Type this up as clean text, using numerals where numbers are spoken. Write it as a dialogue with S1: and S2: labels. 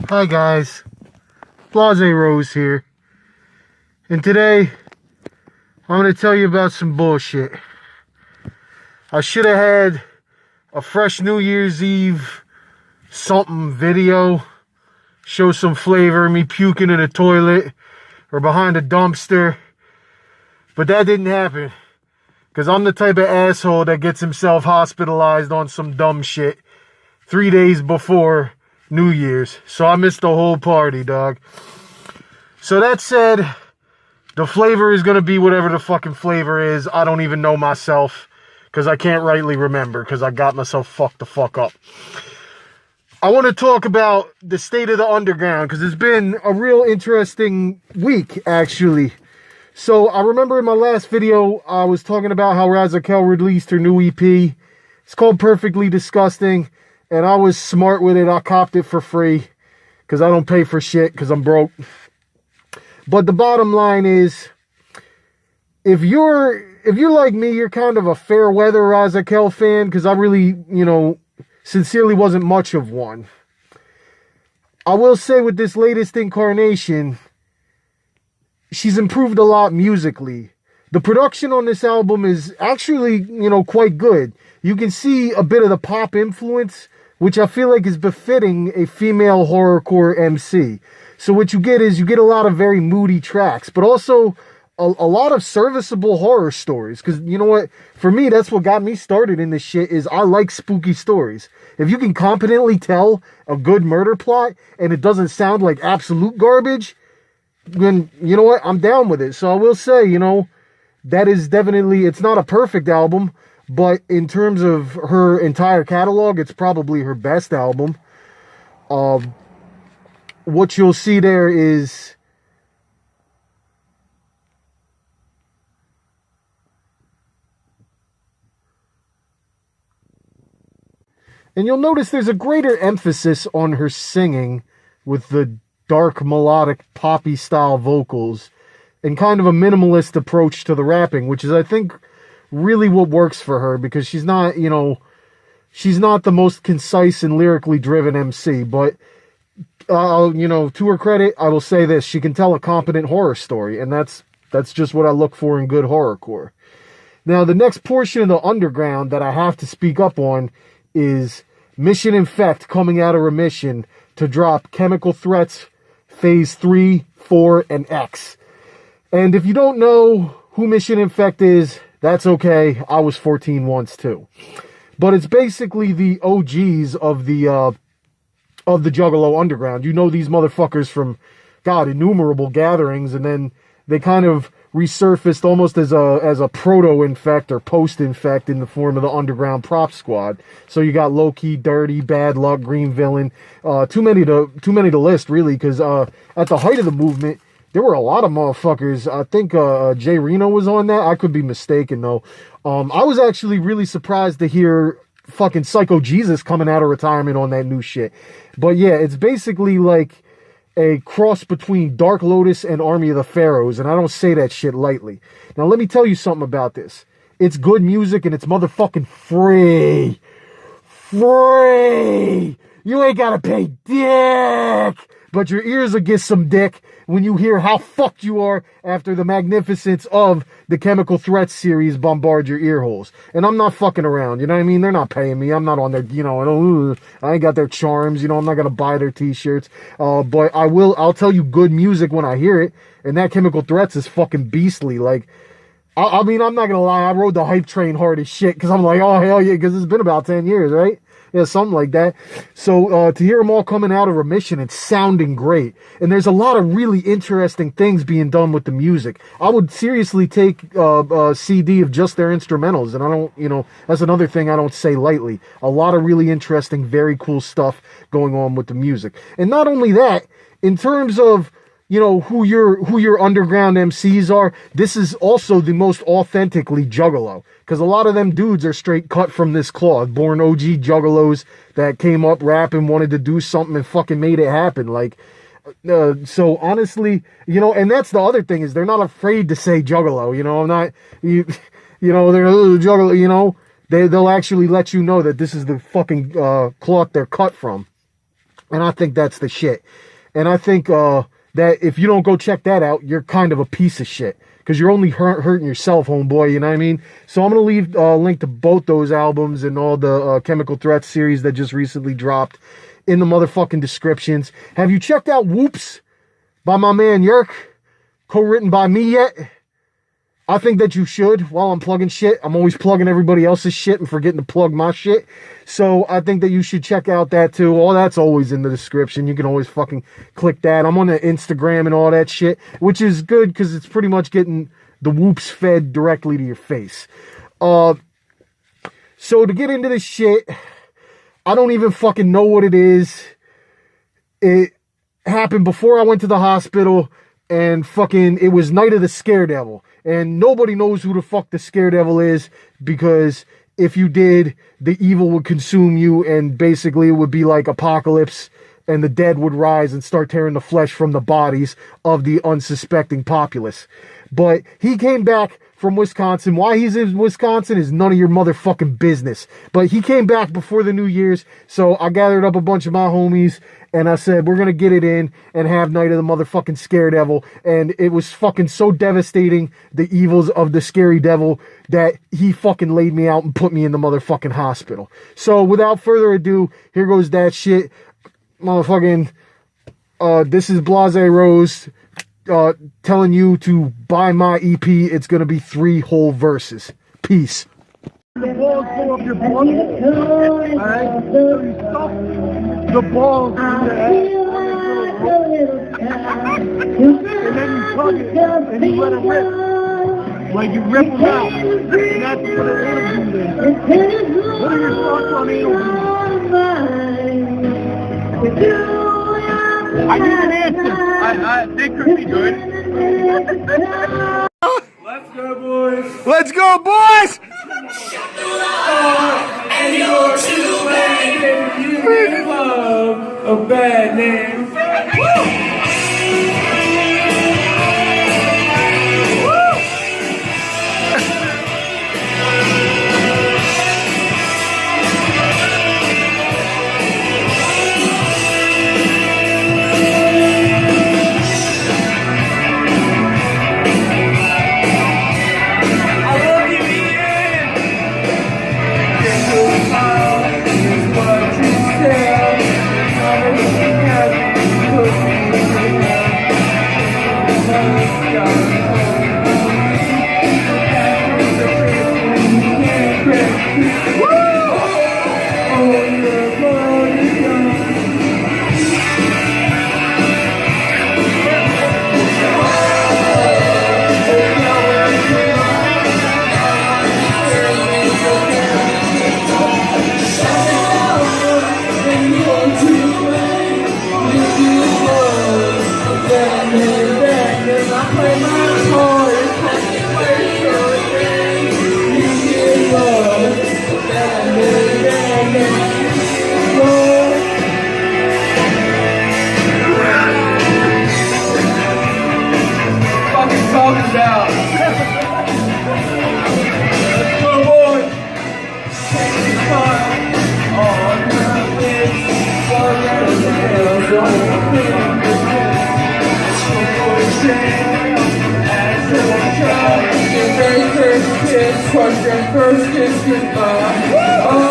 S1: Hi guys, BLAHZAY ROZE here, and today I'm going to tell you about some bullshit. I should have had a fresh New Year's Eve something video, show some flavor, me puking in a toilet or behind a dumpster, but that didn't happen, because I'm the type of asshole that gets himself hospitalized on some dumb shit 3 days before New Year's, so I missed the whole party, dog. So that said, the flavor is going to be whatever the fucking flavor is. I don't even know myself, because I can't rightly remember, because I got myself fucked the fuck up. I want to talk about the state of the underground, because it's been a real interesting week, actually. So I remember in my last video, I was talking about how Razakel released her new EP. It's called Perfectly Disgusting. And I was smart with it. I copped it for free because I don't pay for shit because I'm broke. But the bottom line is, if you're like me, you're kind of a fair weather Razakel fan, because I really, sincerely wasn't much of one. I will say with this latest incarnation, she's improved a lot musically. The production on this album is actually, quite good. You can see a bit of the pop influence, which I feel like is befitting a female horrorcore MC. So what you get is, you get a lot of very moody tracks, but also a lot of serviceable horror stories. Because you know what? For me, that's what got me started in this shit, is I like spooky stories. If you can competently tell a good murder plot and it doesn't sound like absolute garbage, then you know what? I'm down with it. So I will say, that is definitely, it's not a perfect album, but in terms of her entire catalog, it's probably her best album. What you'll see there is, and you'll notice there's a greater emphasis on her singing with the dark melodic poppy style vocals and kind of a minimalist approach to the rapping, which is, I think, really what works for her, because she's not, she's not the most concise and lyrically driven MC, but, to her credit, I will say this: she can tell a competent horror story, and that's just what I look for in good horrorcore. Now, the next portion of the underground that I have to speak up on is Mission Infect coming out of remission to drop Chemical Threats Phase 3, 4, and X. And if you don't know who Mission Infect is, that's okay. I was 14 once too. But it's basically the OGs of the Juggalo Underground. You know these motherfuckers from, God, innumerable gatherings, and then they kind of resurfaced almost as a proto-Infect or post-Infect in the form of the Underground Prop Squad. So you got Low-Key, Dirty, Bad Luck, Green Villain. Too many to list, really, because at the height of the movement, there were a lot of motherfuckers. I think Jay Reno was on that. I could be mistaken, though. I was actually really surprised to hear fucking Psycho Jesus coming out of retirement on that new shit. But yeah, it's basically like a cross between Dark Lotus and Army of the Pharaohs, and I don't say that shit lightly. Now, let me tell you something about this. It's good music, and it's motherfucking free. Free! You ain't gotta pay dick! But your ears will get some dick when you hear how fucked you are after the magnificence of the Chemical Threats series bombard your ear holes. And I'm not fucking around, you know what I mean? They're not paying me. I'm not on their, I ain't got their charms, I'm not gonna buy their t-shirts. But I'll tell you good music when I hear it. And that Chemical Threats is fucking beastly. Like, I mean, I'm not gonna lie, I rode the hype train hard as shit, because I'm like, oh hell yeah, because it's been about 10 years, right? Yeah, something like that. So to hear them all coming out of remission, it's sounding great. And there's a lot of really interesting things being done with the music. I would seriously take a CD of just their instrumentals. And I don't, that's another thing I don't say lightly. A lot of really interesting, very cool stuff going on with the music. And not only that, in terms of, who your underground MCs are, this is also the most authentically Juggalo. Because a lot of them dudes are straight cut from this cloth. Born OG Juggalos that came up rapping, wanted to do something, and fucking made it happen. Like, so honestly, and that's the other thing, is they're not afraid to say Juggalo. I'm not, they're Juggalo, they'll actually let you know that this is the fucking cloth they're cut from. And I think that's the shit. And I think that if you don't go check that out, you're kind of a piece of shit. Because you're only hurting yourself, homeboy, you know what I mean? So I'm going to leave a link to both those albums and all the Chemical Threats series that just recently dropped in the motherfucking descriptions. Have you checked out Whoops by my man Yerk, co-written by me yet? I think that you should. While I'm plugging shit, I'm always plugging everybody else's shit and forgetting to plug my shit. So I think that you should check out that too. All that's always in the description. You can always fucking click that. I'm on the Instagram and all that shit, which is good because it's pretty much getting the Whoops fed directly to your face. So to get into this shit, I don't even fucking know what it is. It happened before I went to the hospital, and fucking it was Night of the Scaredevil. And nobody knows who the fuck the Scaredevil is, because if you did, the evil would consume you, and basically it would be like apocalypse, and the dead would rise and start tearing the flesh from the bodies of the unsuspecting populace. But he came back from Wisconsin. Why he's in Wisconsin is none of your motherfucking business. But he came back before the New Year's, so I gathered up a bunch of my homies, and I said, we're going to get it in and have Night of the motherfucking Scaredevil. And it was fucking so devastating, the evils of the scary devil, that he fucking laid me out and put me in the motherfucking hospital. So without further ado, here goes that shit. Motherfucking, this is BLAHZAY ROZE telling you to buy my EP. It's going to be 3 whole verses. Peace.
S2: The balls go up your butt, alright? So you stuff the balls in your head, and then you plug it, and you let it rip. Like you rip them out, and that's what an anal bead is. What are your thoughts on anal beads? I need an answer. They could be good. Let's go, boys.
S1: Let's go, boys!
S2: And you're too bad, you love a bad name.
S3: First kiss goodbye.